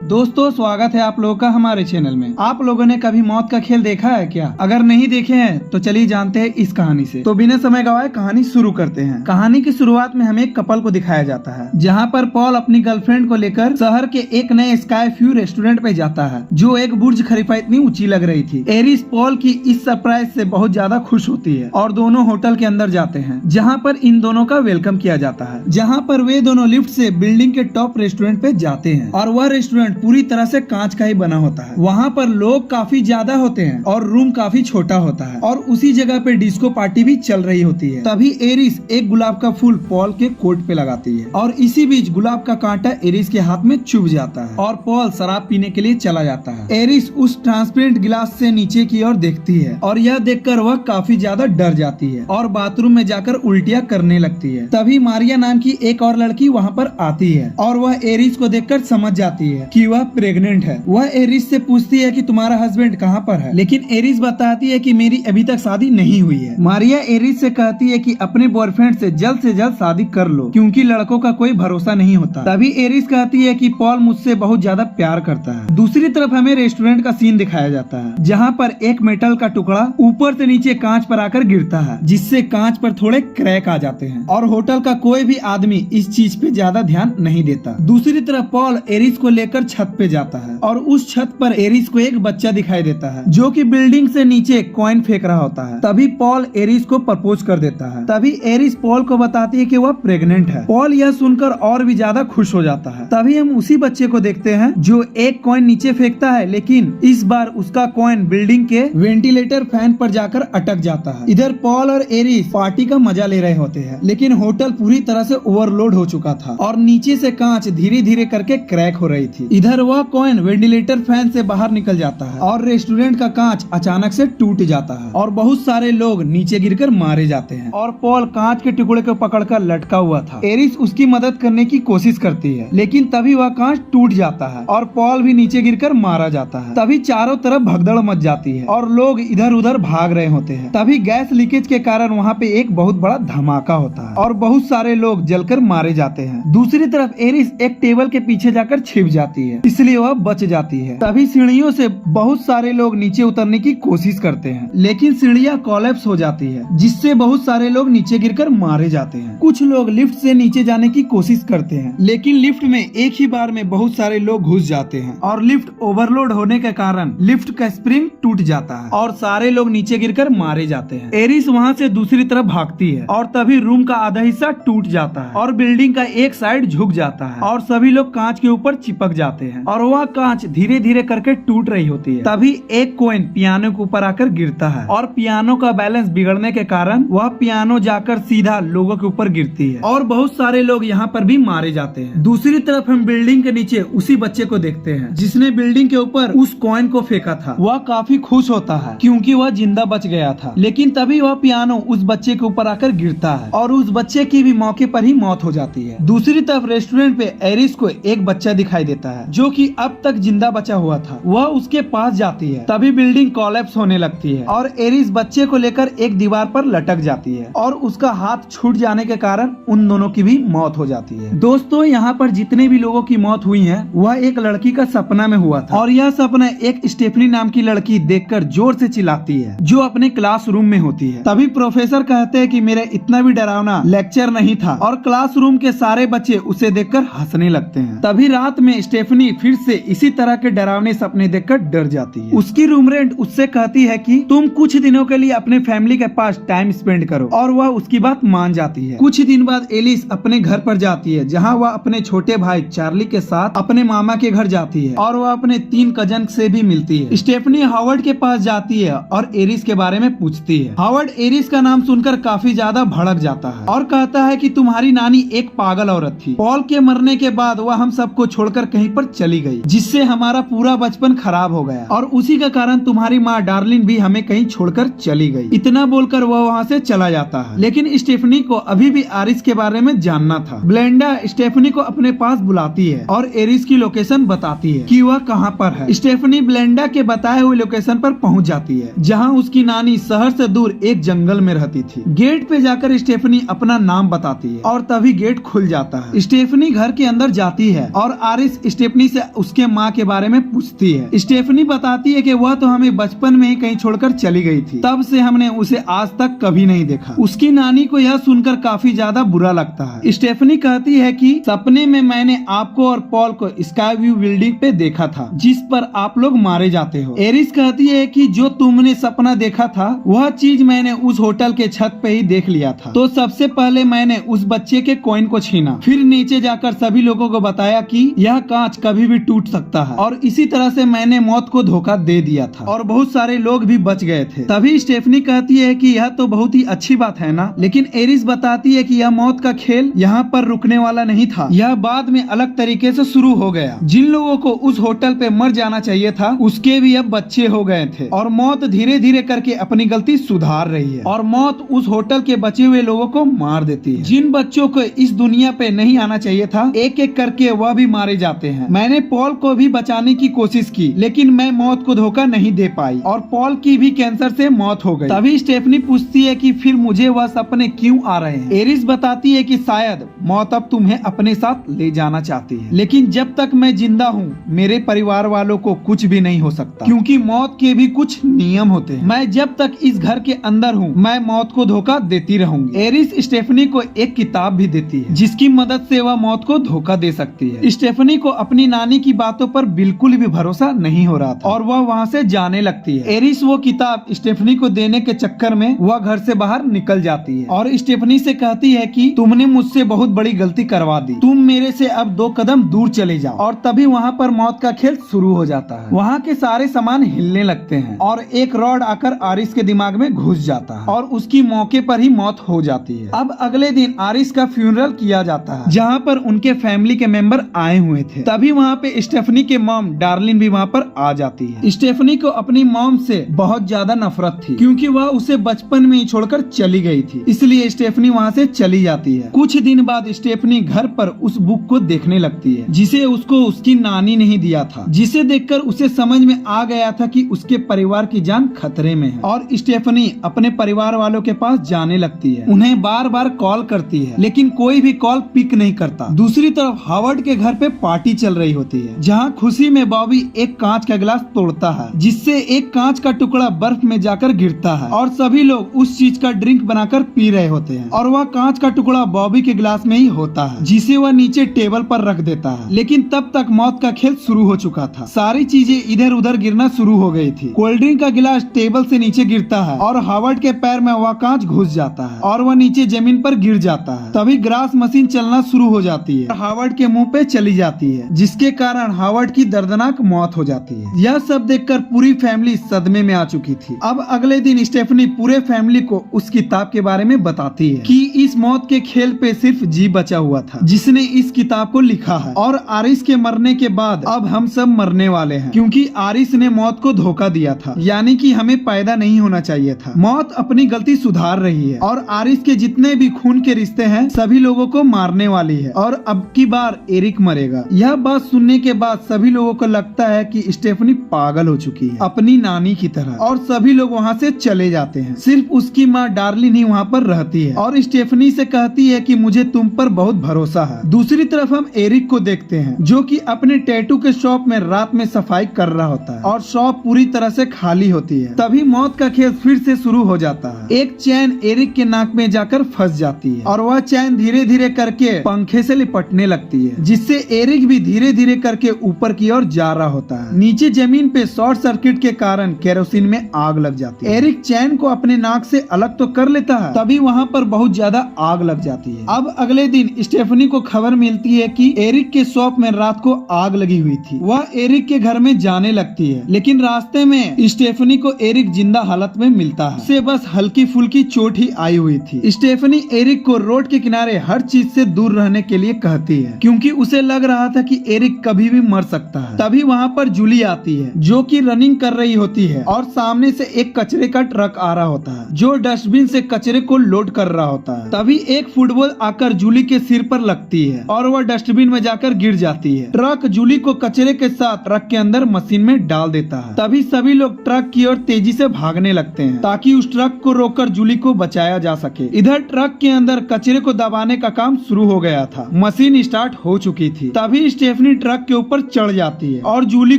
दोस्तों स्वागत है आप लोगों का हमारे चैनल में। आप लोगों ने कभी मौत का खेल देखा है क्या? अगर नहीं देखे हैं तो चलिए जानते हैं इस कहानी से। तो बिना समय गवाए कहानी शुरू करते हैं। कहानी की शुरुआत में हमें एक कपल को दिखाया जाता है, जहां पर पॉल अपनी गर्लफ्रेंड को लेकर शहर के एक नए स्काई व्यू रेस्टोरेंट पे जाता है, जो एक बुर्ज खलीफा इतनी ऊंची लग रही थी। एरिस पॉल की इस सरप्राइज से बहुत ज्यादा खुश होती है और दोनों होटल के अंदर जाते हैं, जहाँ पर इन दोनों का वेलकम किया जाता है। जहाँ पर वे दोनों लिफ्ट से बिल्डिंग के टॉप रेस्टोरेंट पे जाते हैं और वह रेस्टोरेंट पूरी तरह से कांच का ही बना होता है। वहाँ पर लोग काफी ज्यादा होते हैं और रूम काफी छोटा होता है और उसी जगह पे डिस्को पार्टी भी चल रही होती है। तभी एरिस एक गुलाब का फूल पॉल के कोट पे लगाती है और इसी बीच गुलाब का कांटा एरिस के हाथ में चुभ जाता है और पॉल शराब पीने के लिए चला जाता है। एरिस उस ट्रांसपेरेंट गिलास से नीचे की ओर देखती है और यह देखकर वह काफी ज्यादा डर जाती है और बाथरूम में जाकर उल्टियाँ करने लगती है। तभी मारिया नाम की एक और लड़की वहाँ पर आती है और वह एरिस को देखकर समझ जाती है कि वह प्रेग्नेंट है। वह एरिस से पूछती है कि तुम्हारा हस्बैंड कहाँ पर है, लेकिन एरिस बताती है कि मेरी अभी तक शादी नहीं हुई है। मारिया एरिस से कहती है कि अपने बॉयफ्रेंड से जल्द शादी कर लो, क्योंकि लड़कों का कोई भरोसा नहीं होता। तभी एरिस कहती है कि पॉल मुझसे बहुत ज्यादा प्यार करता है। दूसरी तरफ हमें रेस्टोरेंट का सीन दिखाया जाता है, जहाँ पर एक मेटल का टुकड़ा ऊपर से नीचे कांच पर आकर गिरता है, जिससे कांच पर थोड़े क्रैक आ जाते हैं और होटल का कोई भी आदमी इस चीज पे ज्यादा ध्यान नहीं देता। दूसरी तरफ पॉल एरिस को लेकर छत पे जाता है और उस छत पर एरिस को एक बच्चा दिखाई देता है, जो कि बिल्डिंग से नीचे कॉइन फेंक रहा होता है। तभी पॉल एरिस को प्रपोज कर देता है। तभी एरिस पॉल को बताती है कि वह प्रेग्नेंट है। पॉल यह सुनकर और भी ज्यादा खुश हो जाता है। तभी हम उसी बच्चे को देखते हैं जो एक कॉइन नीचे फेंकता है, लेकिन इस बार उसका कॉइन बिल्डिंग के वेंटिलेटर फैन पर जाकर अटक जाता है। इधर पॉल और एरिस पार्टी का मजा ले रहे होते हैं, लेकिन होटल पूरी तरह से ओवरलोड हो चुका था और नीचे से कांच धीरे धीरे करके क्रैक हो रही थी। इधर वह कॉइन वेंटिलेटर फैन से बाहर निकल जाता है और रेस्टोरेंट का कांच अचानक से टूट जाता है और बहुत सारे लोग नीचे गिरकर मारे जाते हैं और पॉल कांच के टुकड़े को पकड़कर लटका हुआ था। एरिस उसकी मदद करने की कोशिश करती है, लेकिन तभी वह कांच टूट जाता है और पॉल भी नीचे गिरकर मारा जाता है। तभी चारों तरफ भगदड़ मच जाती है और लोग इधर उधर भाग रहे होते हैं। तभी गैस लीकेज के कारण वहाँ पे एक बहुत बड़ा धमाका होता है और बहुत सारे लोग जलकर मारे जाते हैं। दूसरी तरफ एरिस एक टेबल के पीछे जाकर छिप जाती है, इसलिए वह बच जाती है। तभी सीढ़ियों से बहुत सारे लोग नीचे उतरने की कोशिश करते हैं, लेकिन सीढ़ियाँ कोलैप्स हो जाती है, जिससे बहुत सारे लोग नीचे गिरकर मारे जाते हैं। कुछ लोग लिफ्ट से नीचे जाने की कोशिश करते हैं, लेकिन लिफ्ट में एक ही बार में बहुत सारे लोग घुस जाते हैं और लिफ्ट ओवरलोड होने के कारण लिफ्ट का स्प्रिंग टूट जाता है और सारे लोग नीचे गिरकर मारे जाते हैं। एरिस वहाँ से दूसरी तरफ भागती है और तभी रूम का आधा हिस्सा टूट जाता है और बिल्डिंग का एक साइड झुक जाता है और सभी लोग कांच के ऊपर चिपक जाते हैं और वह कांच धीरे धीरे करके टूट रही होती है। तभी एक कॉइन पियानो के ऊपर आकर गिरता है और पियानो का बैलेंस बिगड़ने के कारण वह पियानो जाकर सीधा लोगों के ऊपर गिरती है और बहुत सारे लोग यहाँ पर भी मारे जाते हैं। दूसरी तरफ हम बिल्डिंग के नीचे उसी बच्चे को देखते हैं जिसने बिल्डिंग के ऊपर उस कॉइन को फेंका था। वह काफी खुश होता है क्योंकि वह जिंदा बच गया था, लेकिन तभी वह पियानो उस बच्चे के ऊपर आकर गिरता है और उस बच्चे की भी मौके पर ही मौत हो जाती है। दूसरी तरफ रेस्टोरेंट पे एरिस को एक बच्चा दिखाई देता है जो कि अब तक जिंदा बचा हुआ था। वह उसके पास जाती है, तभी बिल्डिंग कोलैप्स होने लगती है और एरिस बच्चे को लेकर एक दीवार पर लटक जाती है और उसका हाथ छूट जाने के कारण उन दोनों की भी मौत हो जाती है। दोस्तों यहाँ पर जितने भी लोगों की मौत हुई है वह एक लड़की का सपना में हुआ था और यह सपना एक स्टेफनी नाम की लड़की देखकर जोर से चिल्लाती है, जो अपने क्लासरूम में होती है। तभी प्रोफेसर कहते हैं कि मेरा इतना भी डरावना लेक्चर नहीं था और क्लासरूम के सारे बच्चे उसे देखकर हंसने लगते हैं। तभी रात में स्टेफनी फिर से इसी तरह के डरावने सपने देखकर डर जाती है। उसकी रूममेट उससे कहती है कि तुम कुछ दिनों के लिए अपने फैमिली के पास टाइम स्पेंड करो और वह उसकी बात मान जाती है। कुछ दिन बाद एलिस अपने घर पर जाती है, जहाँ वह अपने छोटे भाई चार्ली के साथ अपने मामा के घर जाती है और वह अपने 3 कजन से भी मिलती है। स्टेफनी हावर्ड के पास जाती है और एरिस के बारे में पूछती है। हावर्ड एरिस का नाम सुनकर काफी ज्यादा भड़क जाता है और कहता है कि तुम्हारी नानी एक पागल औरत थी। पॉल के मरने के बाद वह हम सबको छोड़कर कहीं पर चली गई, जिससे हमारा पूरा बचपन खराब हो गया और उसी का कारण तुम्हारी माँ डार्लिन भी हमें कहीं छोड़कर चली गई। इतना बोलकर वह वहाँ से चला जाता है, लेकिन स्टेफनी को अभी भी आरिस के बारे में जानना था। ब्लेंडा स्टेफनी को अपने पास बुलाती है और एरिस की लोकेशन बताती है कि वह कहाँ पर है। स्टेफनी ब्लेंडा के बताए हुए लोकेशन पर पहुँच जाती है, जहाँ उसकी नानी शहर से दूर एक जंगल में रहती थी। गेट पे जाकर स्टेफनी अपना नाम बताती है और तभी गेट खुल जाता है। स्टेफनी घर के अंदर जाती है और आरिस स्टेफनी स्टेफनी से उसके माँ के बारे में पूछती है। स्टेफनी बताती है कि वह तो हमें बचपन में ही कहीं छोड़कर चली गई थी, तब से हमने उसे आज तक कभी नहीं देखा। उसकी नानी को यह सुनकर काफी ज्यादा बुरा लगता है। स्टेफनी कहती है कि सपने में मैंने आपको और पॉल को स्काई व्यू बिल्डिंग पे देखा था जिस पर आप लोग मारे जाते हो। एरिस कहती है कि जो तुमने सपना देखा था वह चीज मैंने उस होटल के छत पे ही देख लिया था। तो सबसे पहले मैंने उस बच्चे के कॉइन को छीना, फिर नीचे जाकर सभी लोगों को बताया कि यह कांच कभी भी टूट सकता है, और इसी तरह से मैंने मौत को धोखा दे दिया था और बहुत सारे लोग भी बच गए थे। तभी स्टेफनी कहती है कि यह तो बहुत ही अच्छी बात है ना, लेकिन एरिस बताती है कि यह मौत का खेल यहाँ पर रुकने वाला नहीं था, यह बाद में अलग तरीके से शुरू हो गया। जिन लोगों को उस होटल पे मर जाना चाहिए था उसके भी अब बच्चे हो गए थे, और मौत धीरे धीरे करके अपनी गलती सुधार रही है, और मौत उस होटल के बचे हुए लोगों को मार देती है। जिन बच्चों को इस दुनिया पे नहीं आना चाहिए था एक एक करके वह भी मारे जाते हैं। मैंने पॉल को भी बचाने की कोशिश की, लेकिन मैं मौत को धोखा नहीं दे पाई और पॉल की भी कैंसर से मौत हो गई। तभी स्टेफनी पूछती है कि फिर मुझे वह सपने क्यों आ रहे हैं। एरिस बताती है कि शायद मौत अब तुम्हें अपने साथ ले जाना चाहती है, लेकिन जब तक मैं जिंदा हूँ मेरे परिवार वालों को कुछ भी नहीं हो सकता, क्योंकि मौत के भी कुछ नियम होते हैं। मैं जब तक इस घर के अंदर हूँ मैं मौत को धोखा देती रहूंगी। एरिस स्टेफनी को एक किताब भी देती है जिसकी मदद से वह मौत को धोखा दे सकती है। स्टेफनी को अपनी नानी की बातों पर बिल्कुल भी भरोसा नहीं हो रहा था और वह वहाँ से जाने लगती है। एरिस वो किताब स्टेफनी को देने के चक्कर में वह घर से बाहर निकल जाती है और स्टेफनी से कहती है कि तुमने मुझसे बहुत बड़ी गलती करवा दी, तुम मेरे से अब 2 कदम दूर चले जाओ। और तभी वहाँ पर मौत का खेल शुरू हो जाता है। वहाँ के सारे सामान हिलने लगते हैं और एक रॉड आकर आरिस के दिमाग में घुस जाता है और उसकी मौके पर ही मौत हो जाती है। अब अगले दिन आरिस का फ्यूनरल किया जाता है जहाँ पर उनके फैमिली के मेंबर आए हुए थे। तभी वहाँ पे स्टेफनी के मॉम डार्लिन भी वहाँ पर आ जाती है। स्टेफनी को अपनी मॉम से बहुत ज्यादा नफरत थी क्योंकि वह उसे बचपन में ही छोड़कर चली गई थी, इसलिए स्टेफनी वहाँ से चली जाती है। कुछ दिन बाद स्टेफनी घर पर उस बुक को देखने लगती है जिसे उसको उसकी नानी ने ही दिया था, जिसे देखकर उसे समझ में आ गया था कि उसके परिवार की जान खतरे में है। और स्टेफनी अपने परिवार वालों के पास जाने लगती है, उन्हें बार बार कॉल करती है लेकिन कोई भी कॉल पिक नहीं करता। दूसरी तरफ हावर्ड के घर पे पार्टी चल रही होती है जहाँ खुशी में बॉबी एक कांच का गिलास तोड़ता है जिससे एक कांच का टुकड़ा बर्फ में जाकर गिरता है और सभी लोग उस चीज का ड्रिंक बनाकर पी रहे होते हैं और वह कांच का टुकड़ा बॉबी के गिलास में ही होता है जिसे वह नीचे टेबल पर रख देता है। लेकिन तब तक मौत का खेल शुरू हो चुका था, सारी चीजें इधर उधर गिरना शुरू हो गई थी। कोल्ड ड्रिंक का गिलास टेबल से नीचे गिरता है और हावर्ड के पैर में वह कांच घुस जाता है और वह नीचे जमीन पर गिर जाता है। तभी ग्रास मशीन चलना शुरू हो जाती है, हावर्ड के मुंह पे चली जाती है जिसके कारण हावर्ड की दर्दनाक मौत हो जाती है। यह सब देखकर पूरी फैमिली सदमे में आ चुकी थी। अब अगले दिन स्टेफनी पूरे फैमिली को उस किताब के बारे में बताती है कि इस मौत के खेल पे सिर्फ जी बचा हुआ था जिसने इस किताब को लिखा है और आरिस के मरने के बाद अब हम सब मरने वाले हैं क्योंकि आरिस ने मौत को धोखा दिया था, यानी कि हमें पैदा नहीं होना चाहिए था। मौत अपनी गलती सुधार रही है और आरिस के जितने भी खून के रिश्ते हैं सभी लोगों को मारने वाली है और अब की बार एरिक मरेगा। यह बात सुनने के बाद सभी लोगों को लगता है कि स्टेफनी पागल हो चुकी है अपनी नानी की तरह और सभी लोग वहाँ से चले जाते हैं। सिर्फ उसकी माँ डार्लिन ही वहाँ पर रहती है और स्टेफनी से कहती है कि मुझे तुम पर बहुत भरोसा है। दूसरी तरफ हम एरिक को देखते हैं जो कि अपने टैटू के शॉप में रात में सफाई कर रहा होता है और शॉप पूरी तरह से खाली होती है। तभी मौत का खेल फिर से शुरू हो जाता है। एक चैन एरिक के नाक में जाकर फंस जाती है और वह चैन धीरे धीरे करके पंखे से लिपटने लगती है जिससे एरिक भी धीरे धीरे करके ऊपर की ओर जा रहा होता है। नीचे जमीन पे शॉर्ट सर्किट के कारण केरोसिन में आग लग जाती है। एरिक चैन को अपने नाक से अलग तो कर लेता है, तभी वहाँ पर बहुत ज्यादा आग लग जाती है। अब अगले दिन स्टेफनी को खबर मिलती है कि एरिक के शॉप में रात को आग लगी हुई थी। वह एरिक के घर में जाने लगती है लेकिन रास्ते में स्टेफनी को एरिक जिंदा हालत में मिलता है, उसे बस हल्की फुल्की चोट ही आई हुई थी। स्टेफनी एरिक को रोड के किनारे हर चीज से दूर रहने के लिए कहती है क्योंकि उसे लग रहा था कि एरिक कभी भी मर सकता है। तभी वहाँ पर जूली आती है जो कि रनिंग कर रही होती है और सामने से एक कचरे का ट्रक आ रहा होता है जो डस्टबिन से कचरे को लोड कर रहा होता है। तभी एक फुटबॉल आकर जूली के सिर पर लगती है और वह डस्टबिन में जाकर गिर जाती है। ट्रक जूली को कचरे के साथ ट्रक के अंदर मशीन में डाल देता है। तभी सभी लोग ट्रक की ओर तेजी से भागने लगते हैं ताकि उस ट्रक को रोककर जूली को बचाया जा सके। इधर ट्रक के अंदर कचरे को दबाने का काम शुरू हो गया था। मशीन स्टार्ट हो चुकी थी। तभी स्टेफनी ट्रक के ऊपर चढ़ जाती है और जूली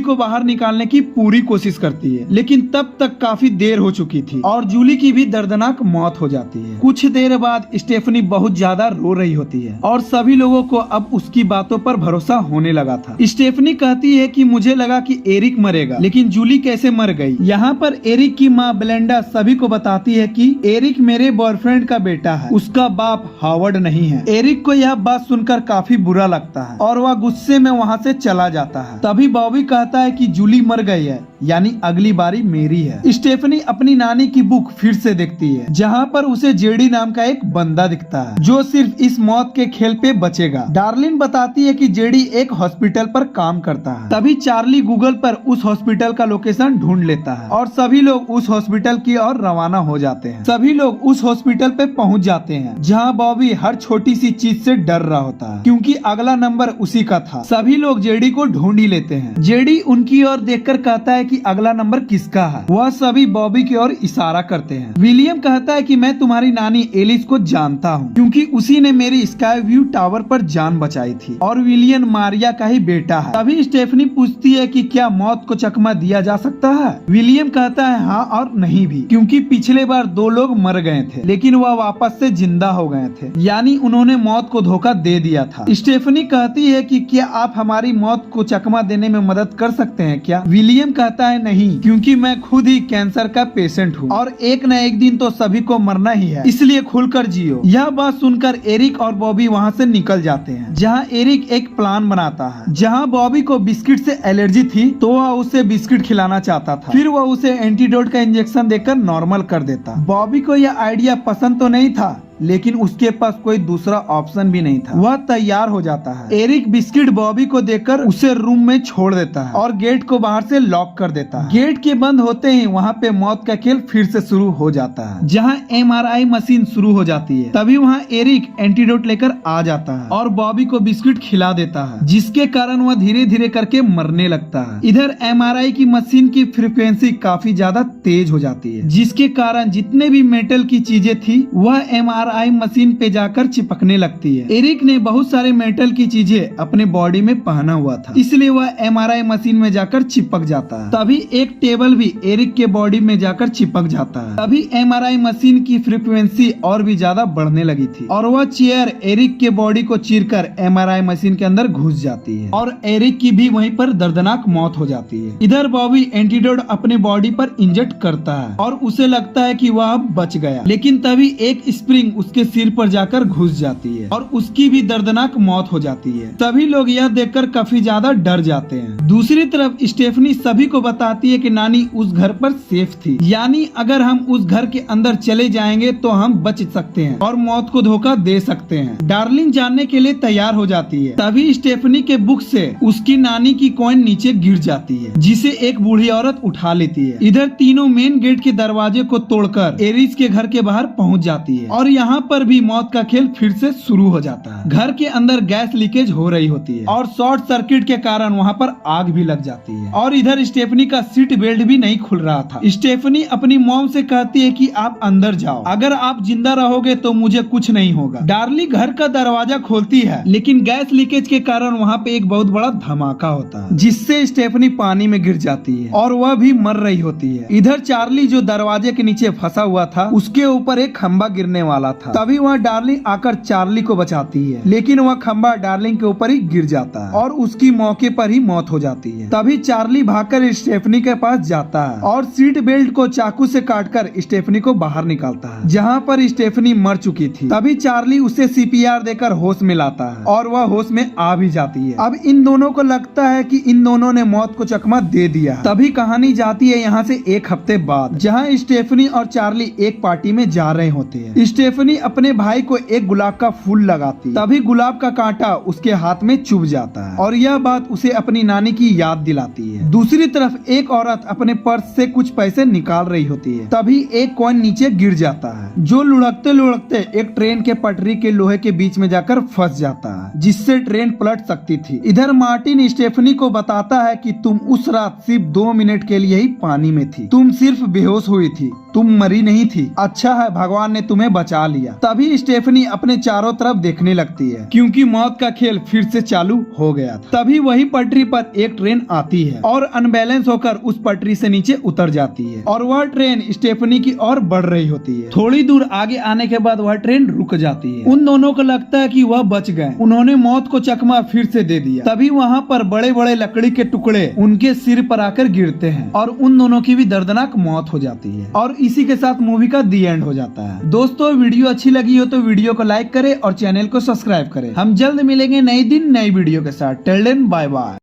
को बाहर निकालने की पूरी कोशिश करती है, लेकिन तब तक काफी देर हो चुकी थी और जूली की भी दर्दनाक मौत हो जाती है। कुछ देर बाद स्टेफनी बहुत ज्यादा रो रही होती है और सभी लोगों को अब उसकी बातों पर भरोसा होने लगा था। स्टेफनी कहती है कि मुझे लगा कि एरिक मरेगा, लेकिन जूली कैसे मर गई। यहाँ पर एरिक की माँ ब्लेंडा सभी को बताती है कि एरिक मेरे बॉयफ्रेंड का बेटा है, उसका बाप हावर्ड नहीं है। एरिक को यह बात सुनकर काफी बुरा लगता है और वह गुस्से में वहाँ से चला जाता है। तभी बॉबी कहता है कि जूली मर गई है, यानी अगली बारी मेरी है। स्टेफनी अपनी नानी की बुक फिर से देखती है, जहाँ पर उसे जेडी नाम का एक बंदा दिखता है जो सिर्फ इस मौत के खेल पे बचेगा। डार्लिन बताती है कि जेडी एक हॉस्पिटल पर काम करता है। तभी चार्ली गूगल पर उस हॉस्पिटल का लोकेशन ढूंढ लेता है और सभी लोग उस हॉस्पिटल की ओर रवाना हो जाते हैं। सभी लोग उस हॉस्पिटल पे पहुंच जाते हैं, जहां बॉबी हर छोटी सी चीज से डर रहा होता है क्योंकि अगला नंबर उसी का था। सभी लोग जेडी को ढूंढ ही लेते हैं। जेडी उनकी ओर देखकर कहता है कि अगला नंबर किसका है। वह सभी बॉबी की ओर इशारा करते हैं। विलियम कहता है कि मैं तुम्हारी नानी एलिस को जानता हूँ क्योंकि उसी ने मेरी स्काई व्यू टावर पर जान बचाई थी और विलियम मारिया का ही बेटा है। तभी स्टेफनी पूछती है कि क्या मौत को चकमा दिया जा सकता है। विलियम कहता है हाँ और नहीं भी, क्योंकि पिछले बार 2 लोग मर गए थे लेकिन वह वापस से जिंदा हो गए थे, यानी उन्होंने मौत को धोखा दे दिया था। स्टेफनी कहती है कि क्या आप हमारी मौत को चकमा देने में मदद कर सकते हैं क्या। विलियम कहता है नहीं, क्योंकि मैं खुद ही कैंसर का पेशेंट हूँ और एक न एक दिन तो सभी को मरना ही है, इसलिए खुलकर जियो। यह बात सुनकर एरिक और बॉबी वहाँ से निकल जाते हैं, जहाँ एरिक एक प्लान बनाता है। जहाँ बॉबी को बिस्किट से एलर्जी थी तो वह उसे बिस्किट खिलाना चाहता था, फिर वह उसे एंटीडोट का इंजेक्शन देकर नॉर्मल कर देता। बॉबी को यह आइडिया पसंद तो नहीं था, लेकिन उसके पास कोई दूसरा ऑप्शन भी नहीं था। वह तैयार हो जाता है। एरिक बिस्किट बॉबी को देकर उसे रूम में छोड़ देता है और गेट को बाहर से लॉक कर देता है। गेट के बंद होते ही वहाँ पे मौत का खेल फिर से शुरू हो जाता है, जहाँ MRI मशीन शुरू हो जाती है। तभी वहाँ एरिक एंटीडोट लेकर आ जाता है और बॉबी को बिस्किट खिला देता है, जिसके कारण वह धीरे धीरे करके मरने लगता है। इधर MRI की मशीन की फ्रीक्वेंसी काफी ज्यादा तेज हो जाती है, जिसके कारण जितने भी मेटल की चीजें थी वह MRI मशीन पे जाकर चिपकने लगती है। एरिक ने बहुत सारे मेटल की चीजें अपने बॉडी में पहना हुआ था, इसलिए वह MRI मशीन में जाकर चिपक जाता है। तभी एक टेबल भी एरिक के बॉडी में जाकर चिपक जाता है। तभी MRI मशीन की फ्रीक्वेंसी और भी ज्यादा बढ़ने लगी थी और वह चेयर एरिक के बॉडी को चीरकर MRI मशीन के अंदर घुस जाती है और एरिक की भी वहीं पर दर्दनाक मौत हो जाती है। इधर बॉबी एंटीडोट अपने बॉडी पर इंजेक्ट करता है और उसे लगता है कि वह अब बच गया, लेकिन तभी एक स्प्रिंग उसके सिर पर जाकर घुस जाती है और उसकी भी दर्दनाक मौत हो जाती है। सभी लोग यह देखकर काफी ज्यादा डर जाते हैं। दूसरी तरफ स्टेफनी सभी को बताती है कि नानी उस घर पर सेफ थी, यानी अगर हम उस घर के अंदर चले जाएंगे तो हम बच सकते हैं और मौत को धोखा दे सकते हैं। डार्लिन जानने के लिए तैयार हो जाती है। तभी स्टेफनी के बुक से उसकी नानी की कॉइन नीचे गिर जाती है, जिसे एक बूढ़ी औरत उठा लेती है। इधर तीनों मेन गेट के दरवाजे को तोड़कर एरिस के घर के बाहर पहुंच जाती है और यहाँ पर भी मौत का खेल फिर से शुरू हो जाता है। घर के अंदर गैस लीकेज हो रही होती है और शॉर्ट सर्किट के कारण वहाँ पर आग भी लग जाती है और इधर स्टेफनी का सीट बेल्ट भी नहीं खुल रहा था। स्टेफनी अपनी मॉम से कहती है कि आप अंदर जाओ, अगर आप जिंदा रहोगे तो मुझे कुछ नहीं होगा। डार्ली घर का दरवाजा खोलती है, लेकिन गैस लीकेज के कारण वहाँ पे एक बहुत बड़ा धमाका होता है, जिससे स्टेफनी पानी में गिर जाती है और वह भी मर रही होती है। इधर चार्ली जो दरवाजे के नीचे फंसा हुआ था, उसके ऊपर एक खंबा गिरने वाला था। तभी वह डार्लिंग आकर चार्ली को बचाती है, लेकिन वह खंबा डार्लिंग के ऊपर ही गिर जाता है और उसकी मौके पर ही मौत हो जाती है। तभी चार्ली भागकर स्टेफनी के पास जाता है और सीट बेल्ट को चाकू से काटकर स्टेफनी को बाहर निकालता है, जहाँ पर स्टेफनी मर चुकी थी। तभी चार्ली उसे CPR देकर होश में लाता है और वह होश में आ भी जाती है। अब इन दोनों को लगता है कि इन दोनों ने मौत को चकमा दे दिया। तभी कहानी जाती है यहाँ से 1 हफ्ते बाद, जहाँ स्टेफनी और चार्ली एक पार्टी में जा रहे होते हैं। स्टेफनी अपने भाई को एक गुलाब का फूल लगाती, तभी गुलाब का कांटा उसके हाथ में चुभ जाता है और यह बात उसे अपनी नानी की याद दिलाती है, दूसरी तरफ एक औरत अपने पर्स से कुछ पैसे निकाल रही होती है। तभी एक कॉइन नीचे गिर जाता है जो लुढ़कते लुढ़कते एक ट्रेन के पटरी के लोहे के बीच में जाकर फंस जाता है, जिससे ट्रेन पलट सकती थी। इधर मार्टिन स्टेफनी को बताता है कि तुम उस रात सिर्फ 2 मिनट के लिए ही पानी में थी, तुम सिर्फ बेहोश हुई थी, तुम मरी नहीं थी। अच्छा है भगवान ने तुम्हें बचा लिया। तभी स्टेफनी अपने चारों तरफ देखने लगती है क्योंकि मौत का खेल फिर से चालू हो गया था। तभी वही पटरी पर एक ट्रेन आती है और अनबैलेंस होकर उस पटरी से नीचे उतर जाती है और वह ट्रेन स्टेफनी की ओर बढ़ रही होती है। थोड़ी दूर आगे आने के बाद वह ट्रेन रुक जाती है। उन दोनों को लगता है कि वह बच गए, उन्होंने मौत को चकमा फिर से दे दिया। तभी वहाँ पर बड़े बड़े लकड़ी के टुकड़े उनके सिर पर आकर गिरते हैं और उन दोनों की भी दर्दनाक मौत हो जाती है और इसी के साथ मूवी का दी एंड हो जाता है। दोस्तों वीडियो अच्छी लगी हो तो वीडियो को लाइक करें और चैनल को सब्सक्राइब करें। हम जल्द मिलेंगे नई दिन नई वीडियो के साथ। Till then bye bye.